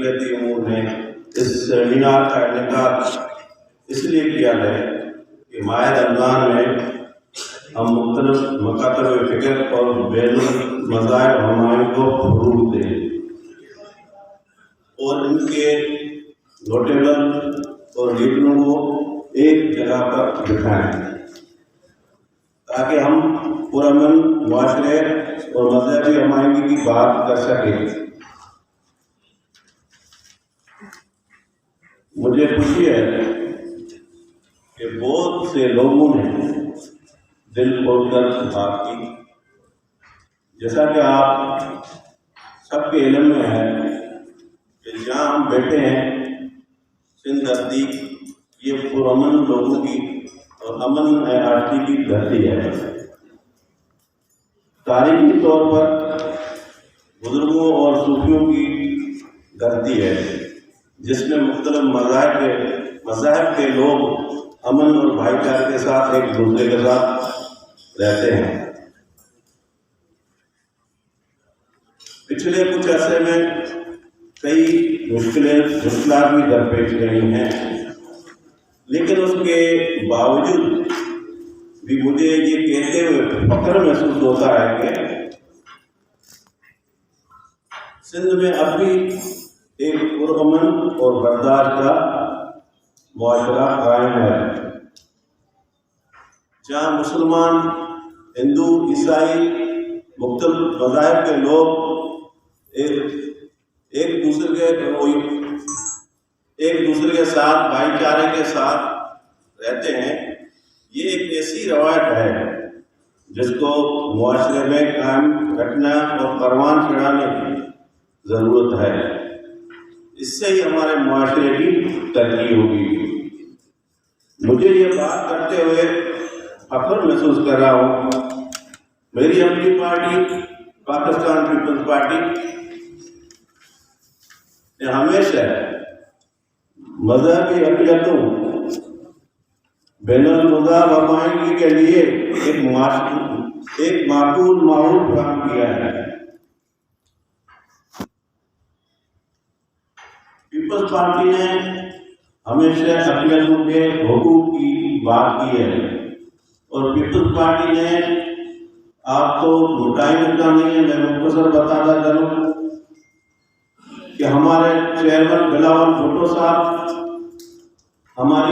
تربیتی امور نے اس سیمینار کا انعقاد اس لیے کیا ہے کہ ماہ رمضان میں ہم مختلف مکاتب فکر اور بین المذاہب ہمائیوں کو فروغ دیں اور ان کے نوٹیبل اور لیڈروں کو ایک جگہ پر بٹھائیں تاکہ ہم پرامن معاشرے اور مذہبی ہمائنگی کی بات کر سکیں۔ مجھے خوشی ہے کہ بہت سے لوگوں نے دل کھول کر بات کی۔ جیسا کہ آپ سب کے علم میں ہے کہ جہاں ہم بیٹھے ہیں سندھ دھرتی یہ پرامن لوگوں کی اور امن آشتی کی دھرتی ہے۔ تاریخی طور پر بزرگوں اور صوفیوں کی دھرتی ہے جس میں مختلف مذاہب کے لوگ امن اور بھائی چارے کے ساتھ ایک دوسرے کے ساتھ رہتے ہیں۔ پچھلے کچھ عرصے میں کئی مشکلات بھی درپیش رہی ہیں، لیکن اس کے باوجود بھی مجھے یہ کہتے ہوئے فخر محسوس ہوتا ہے کہ سندھ میں اب بھی ایک پرامن اور برداشت کا معاشرہ قائم ہے، جہاں مسلمان، ہندو، عیسائی، مختلف مذاہب کے لوگ ایک دوسرے کے ساتھ بھائی چارے کے ساتھ رہتے ہیں۔ یہ ایک ایسی روایت ہے جس کو معاشرے میں قائم رکھنا اور پروان چڑھانے کی ضرورت ہے۔ اس سے ہی ہمارے معاشرے کی ترقی ہوگی۔ مجھے یہ بات کرتے ہوئے فخر محسوس کر رہا ہوں، میری اپنی پارٹی پاکستان پیپلز پارٹی نے ہمیشہ مذہبی اقلیتوں بین المذہب ہمائنگی کے لیے ایک معقول ماحول فراہم کیا ہے۔ پیپلز پارٹی نے ہمیشہ اقلیتوں کے حقوق کی بات کی ہے اور پیپلز پارٹی نے آپ کو مٹائنے کا نہیں ہے، میں مختصر بتاتا چلوں کہ ہمارے چیئرمین بلاول بھٹو صاحب، ہمارے